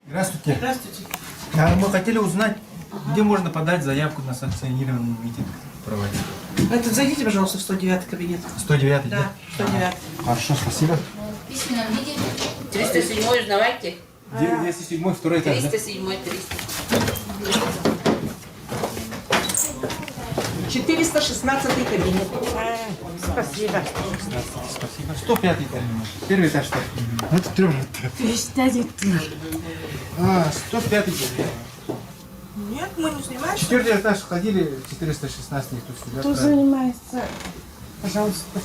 Здравствуйте. Здравствуйте. Мы хотели узнать, где можно подать заявку на санкционированный митинг проводить. Это зайдите, пожалуйста, в 109 кабинет. 109, Да, 109. Хорошо, спасибо. В письменном виде. 307 узнавайте. 207, второй этаж, да? 307, 300. 416 кабинет. Спасибо. Спасибо. 105 кабинет. Первый этаж, что? Это трёмный. 105 кабинет. Нет, мы не снимаем. Четвертый этаж ходили, 416 тут сюда. Кто занимается? Пожалуйста.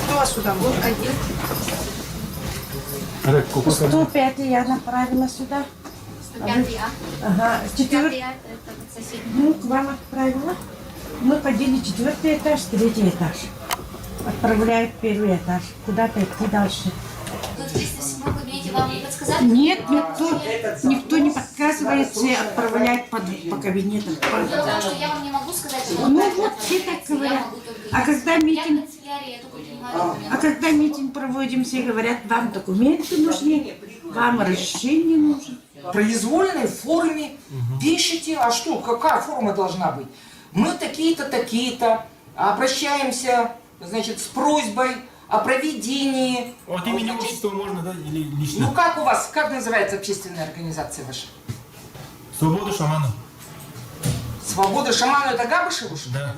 Кто вас сюда может? 105 я направила сюда. 105 Ага, 4 4. это соседний. Ну, к вам отправила. Мы ходили 4-й этаж, 3-й этаж. Отправляют в 1-й этаж. Куда-то идти дальше. Тут в 307 кабинете вам не подсказали? Нет, никто не подсказывает, все отправляют по кабинетам. Потому что я вам не могу сказать, что Ну вот вот так все так я говорят. могу только А когда Я в митинг, канцелярии, я только принимаю а документы. когда митинг проводим, все говорят, вам документы нужны, вам разрешение нужно. В произвольной форме пишите, а что, какая форма должна быть? Мы такие-то, такие-то, обращаемся, значит, с просьбой о проведении. От имени общества можно, да, или лично? Ну как у вас, как называется общественная организация ваша? Свобода шамана. Свобода шамана, это Габышева? Да.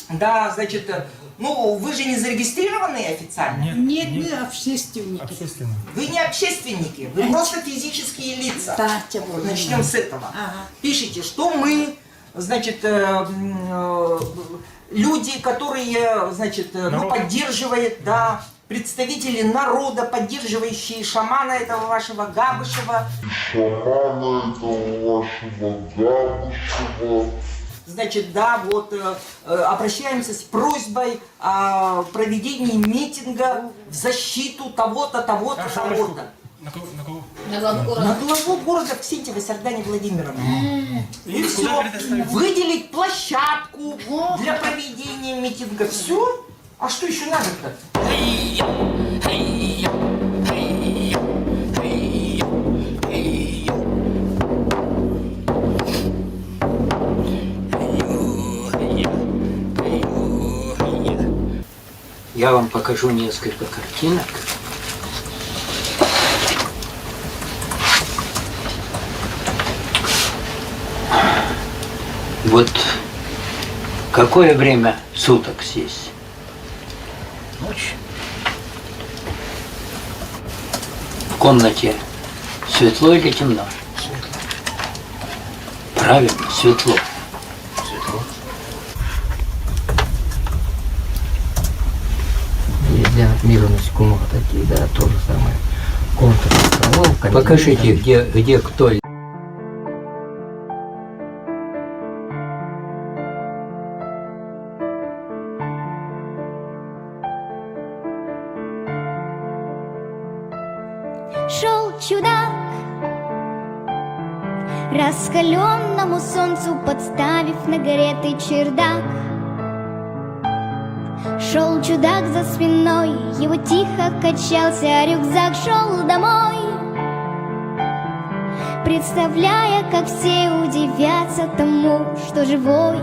Да, значит, ну вы же не зарегистрированные официально? Нет, мы общественники. Общественно. Вы не общественники, вы просто физические лица. Да, тем более. Начнем с этого. Ага. Пишите, что мы, значит, люди, которые, значит, ну, поддерживают, да, представители народа, поддерживающие шамана этого вашего Габышева. Значит, да, вот, обращаемся с просьбой о проведении митинга в защиту того-то, того-то, того-то. На кого? На главу На города. главу города Ксентьевой Сардане Владимировны. И Куда все. предоставить? Выделить площадку для проведения митинга. Все. А что еще надо-то? Я вам покажу несколько картинок. Вот какое время суток здесь? Ночь. В комнате светло или темно? Светло. Правильно, светло. Светло. Для мира насекомых такие, да, то же самое. Контур. Покажите, где кто. Шел чудак, раскаленному солнцу подставив нагретый чердак. Шел чудак за спиной, его тихо качался рюкзак, шел домой, представляя, как все удивятся тому, что живой,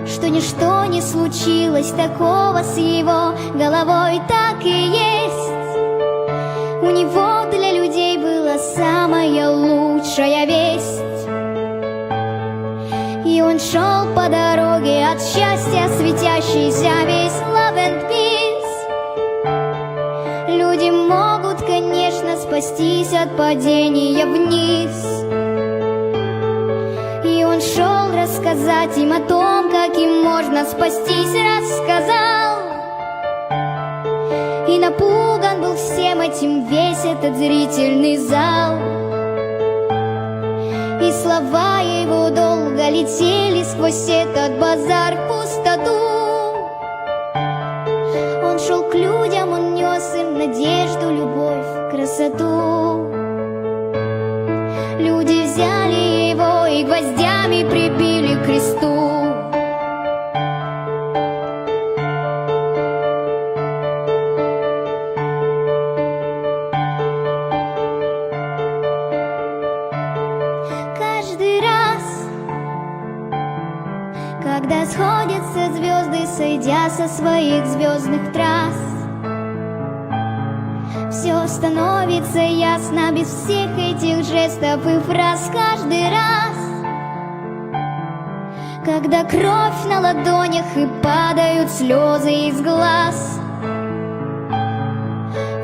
что ничто не случилось такого с его головой. Так и есть, у него для людей была самая лучшая весть. И он шел по дороге от счастья, светящийся весь love and peace. Люди могут, конечно, спастись от падения вниз. И он шел рассказать им о том, как им можно спастись, рассказал. И напуган был всем этим весь этот зрительный зал. И слова его долго летели сквозь этот базар в пустоту. Он шел к людям, он нес им надежду, любовь, красоту. Люди взяли его и гвоздями прибили. когда сходятся звезды, сойдя со своих звездных трасс. Все становится ясно без всех этих жестов и фраз каждый раз, когда кровь на ладонях и падают слезы из глаз.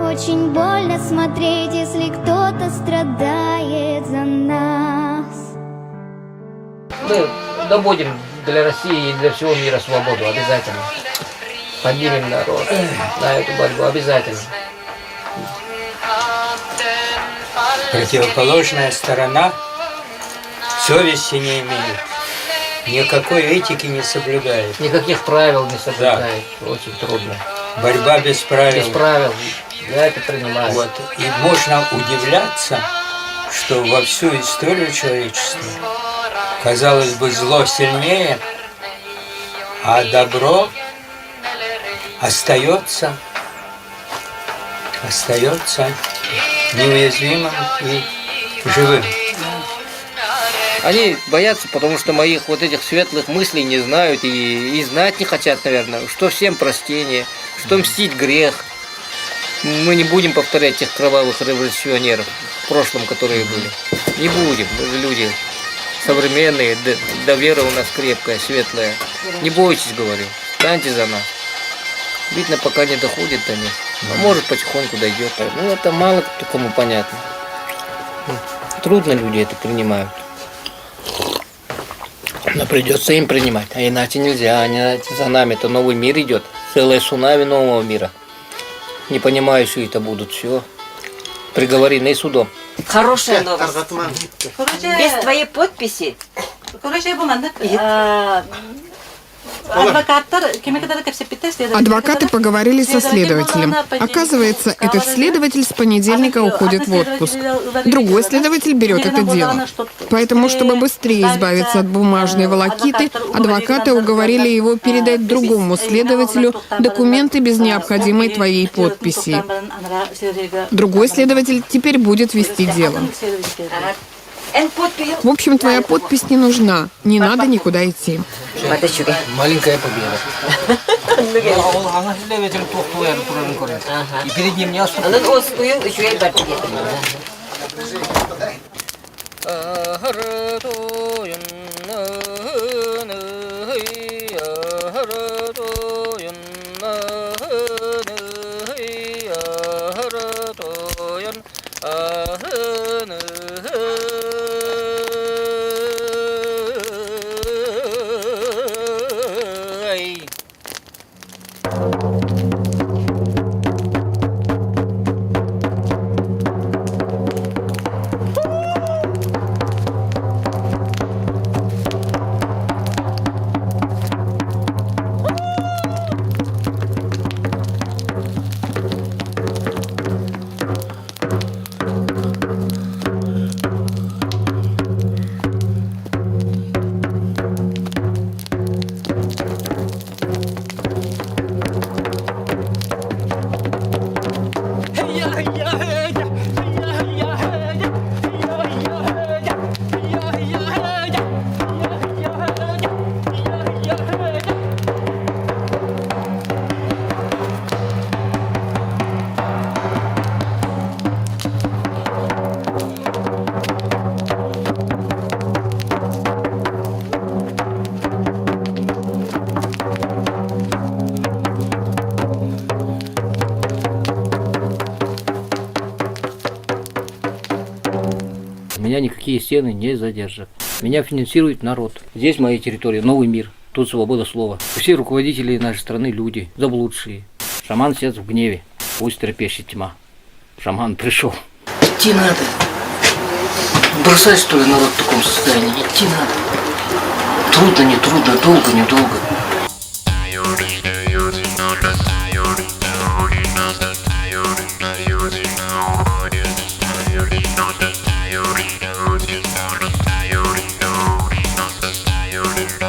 Очень больно смотреть, если кто-то страдает за нас. Мы добудем для России и для всего мира свободу обязательно. Поднимем народ на эту борьбу обязательно. Противоположная сторона совести не имеет, никакой этики не соблюдает. Никаких правил не соблюдает. Да. Очень трудно. Борьба без правил. Без правил. Я это принимаю. Вот. И можно удивляться, что во всю историю человечества, казалось бы, зло сильнее, а добро остается неуязвимым и живым. Они боятся, потому что моих вот этих светлых мыслей не знают и знать не хотят, наверное, что всем прощение, что мстить грех. Мы не будем повторять тех кровавых революционеров в прошлом, которые были. Не будем, мы же люди современные, да вера у нас крепкая, светлая. Не бойтесь, говорю, станьте за нас. Видно, пока не доходит до них. А может, потихоньку дойдет. Ну, это мало кому понятно. Трудно люди это принимают. Но придется им принимать. А иначе нельзя. Иначе за нами-то новый мир идет. Целое цунами нового мира. Не понимающие это будут. Все. Приговорены судом. Хорошая новость. Без твоей подписи. Адвокаты поговорили со следователем. Оказывается, этот следователь с понедельника уходит в отпуск. Другой следователь берет это дело. Поэтому, чтобы быстрее избавиться от бумажной волокиты, адвокаты уговорили его передать другому следователю документы без необходимой твоей подписи. Другой следователь теперь будет вести дело. В общем, твоя подпись не нужна. Не надо никуда идти. Маленькая победа. И перед ним не Меня никакие стены не задержат. Меня финансирует народ. Здесь моя территория, новый мир. Тут свобода слова. Все руководители нашей страны люди, заблудшие. Шаман сидит в гневе. Пусть трепещет тьма. Шаман пришел. Идти надо. Бросать, что ли, народ в таком состоянии? Идти надо. Трудно, не трудно, долго, недолго. You're